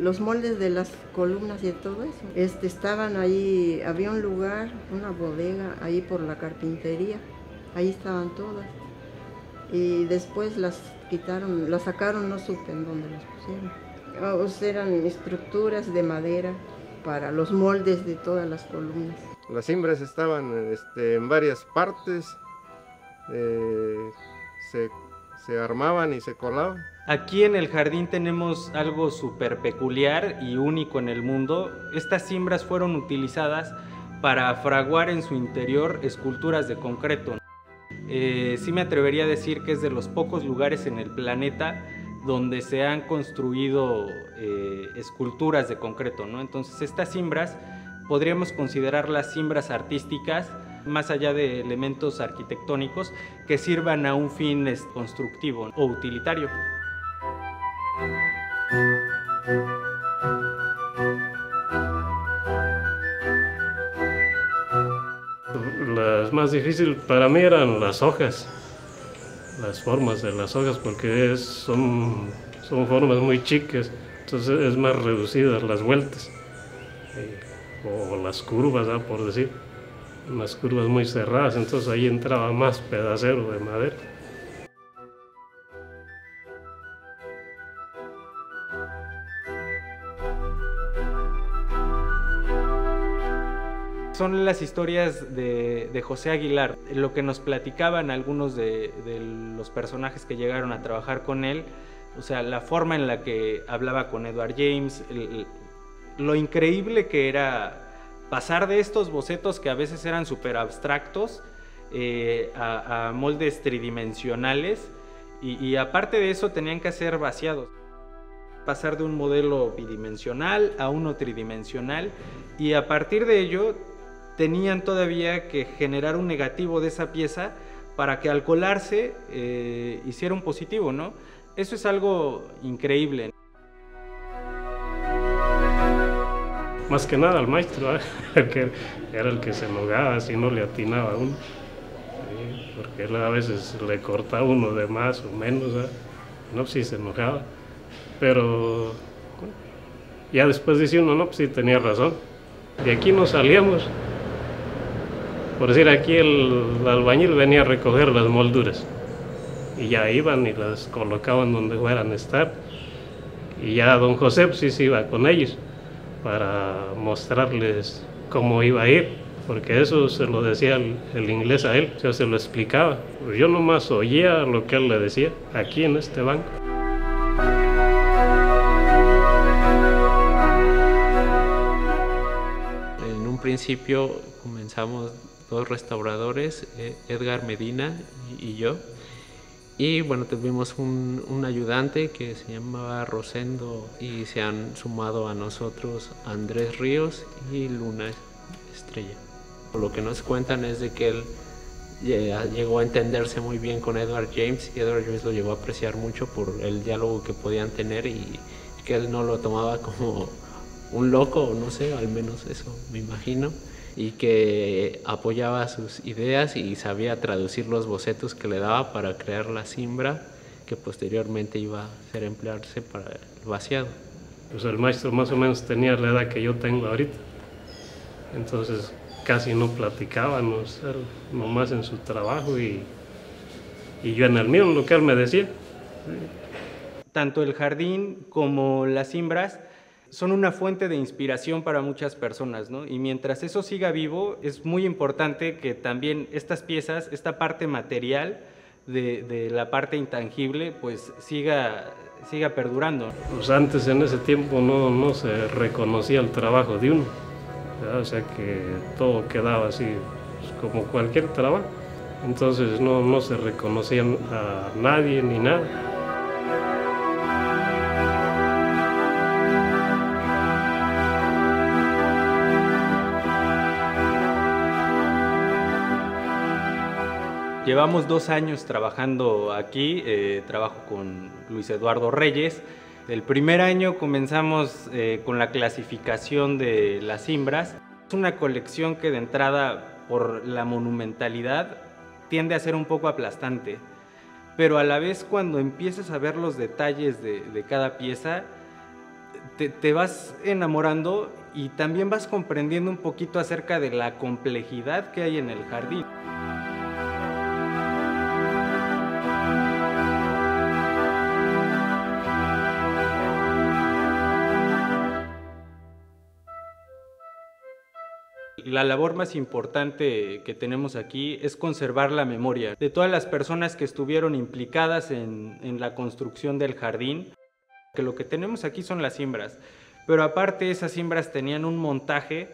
Los moldes de las columnas y de todo eso. Estaban ahí, había un lugar, una bodega, ahí por la carpintería, ahí estaban todas. Y después las quitaron, las sacaron, no supe en dónde las pusieron. O sea, eran estructuras de madera para los moldes de todas las columnas. Las cimbras estaban en varias partes, se armaban y se colaban. Aquí en el jardín tenemos algo súper peculiar y único en el mundo. Estas cimbras fueron utilizadas para fraguar en su interior esculturas de concreto. Sí me atrevería a decir que es de los pocos lugares en el planeta donde se han construido esculturas de concreto, ¿no? Entonces estas cimbras podríamos considerarlas cimbras artísticas, más allá de elementos arquitectónicos que sirvan a un fin constructivo o utilitario. Las más difíciles para mí eran las hojas, las formas de las hojas, porque son formas muy chicas, entonces es más reducidas las vueltas, o las curvas, por decir, unas curvas muy cerradas, entonces ahí entraba más pedacero de madera. Son las historias de José Aguilar, lo que nos platicaban algunos de los personajes que llegaron a trabajar con él, o sea, la forma en la que hablaba con Edward James, lo increíble que era pasar de estos bocetos que a veces eran súper abstractos a moldes tridimensionales y aparte de eso tenían que ser vaciados. Pasar de un modelo bidimensional a uno tridimensional y a partir de ello tenían todavía que generar un negativo de esa pieza para que al colarse hiciera un positivo, ¿no? Eso es algo increíble. Más que nada al maestro, que era el que se enojaba si no le atinaba a uno, porque él a veces le cortaba uno de más o menos, no, pues sí se enojaba, pero ya después dice uno, no, pues sí tenía razón, de aquí no salíamos. Por decir, aquí el albañil venía a recoger las molduras y ya iban y las colocaban donde fueran a estar, y ya don José pues sí se iba con ellos para mostrarles cómo iba a ir, porque eso se lo decía el inglés a él, o sea, se lo explicaba. Yo nomás oía lo que él le decía aquí en este banco. En un principio comenzamos dos restauradores, Edgar Medina y yo, y bueno, tuvimos un ayudante que se llamaba Rosendo y se han sumado a nosotros Andrés Ríos y Luna Estrella. Lo que nos cuentan es de que él llegó a entenderse muy bien con Edward James y Edward James lo llegó a apreciar mucho por el diálogo que podían tener y que él no lo tomaba como un loco, no sé, al menos eso me imagino, y que apoyaba sus ideas y sabía traducir los bocetos que le daba para crear la cimbra que posteriormente iba a ser emplearse para el vaciado. Pues el maestro más o menos tenía la edad que yo tengo ahorita, entonces casi no platicábamos, nomás en su trabajo y yo en el mío, en lo que él me decía. Tanto el jardín como las cimbras son una fuente de inspiración para muchas personas, ¿no? Y mientras eso siga vivo, es muy importante que también estas piezas, esta parte material de la parte intangible, pues siga perdurando. Pues antes, en ese tiempo, no se reconocía el trabajo de uno, ¿verdad? O sea que todo quedaba así, pues, como cualquier trabajo. Entonces no se reconocía a nadie ni nada. Llevamos 2 años trabajando aquí, trabajo con Luis Eduardo Reyes. El primer año comenzamos con la clasificación de las cimbras. Es una colección que de entrada, por la monumentalidad, tiende a ser un poco aplastante, pero a la vez cuando empiezas a ver los detalles de cada pieza, te vas enamorando y también vas comprendiendo un poquito acerca de la complejidad que hay en el jardín. La labor más importante que tenemos aquí es conservar la memoria de todas las personas que estuvieron implicadas en la construcción del jardín, que lo que tenemos aquí son las cimbras, pero aparte esas cimbras tenían un montaje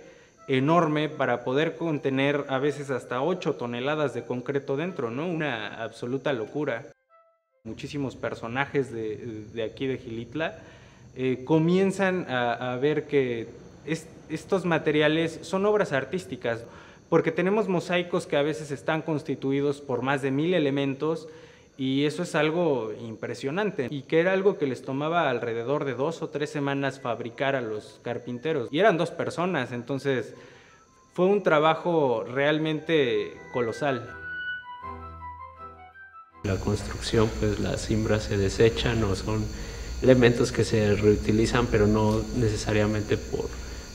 enorme para poder contener a veces hasta 8 toneladas de concreto dentro, ¿no? Una absoluta locura. Muchísimos personajes de aquí de Xilitla comienzan a ver que estos materiales son obras artísticas, porque tenemos mosaicos que a veces están constituidos por más de 1000 elementos, y eso es algo impresionante, y que era algo que les tomaba alrededor de 2 o 3 semanas fabricar a los carpinteros, y eran 2 personas, entonces fue un trabajo realmente colosal. La construcción, pues las cimbras se desechan o son elementos que se reutilizan, pero no necesariamente por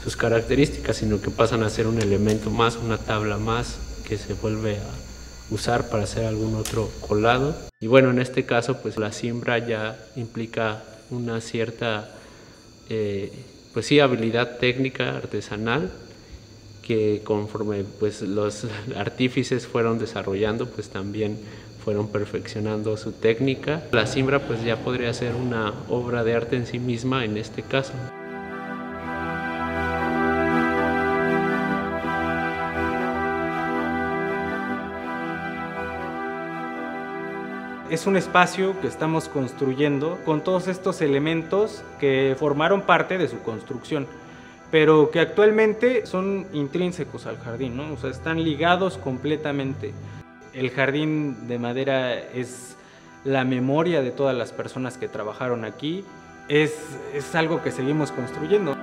sus características, sino que pasan a ser un elemento más, una tabla más que se vuelve a usar para hacer algún otro colado. Y bueno, en este caso pues la cimbra ya implica una cierta pues sí, habilidad técnica artesanal, que conforme pues los artífices fueron desarrollando, pues también fueron perfeccionando su técnica. La cimbra pues ya podría ser una obra de arte en sí misma en este caso. Es un espacio que estamos construyendo con todos estos elementos que formaron parte de su construcción, pero que actualmente son intrínsecos al jardín, ¿no? O sea, están ligados completamente. El jardín de madera es la memoria de todas las personas que trabajaron aquí, es algo que seguimos construyendo.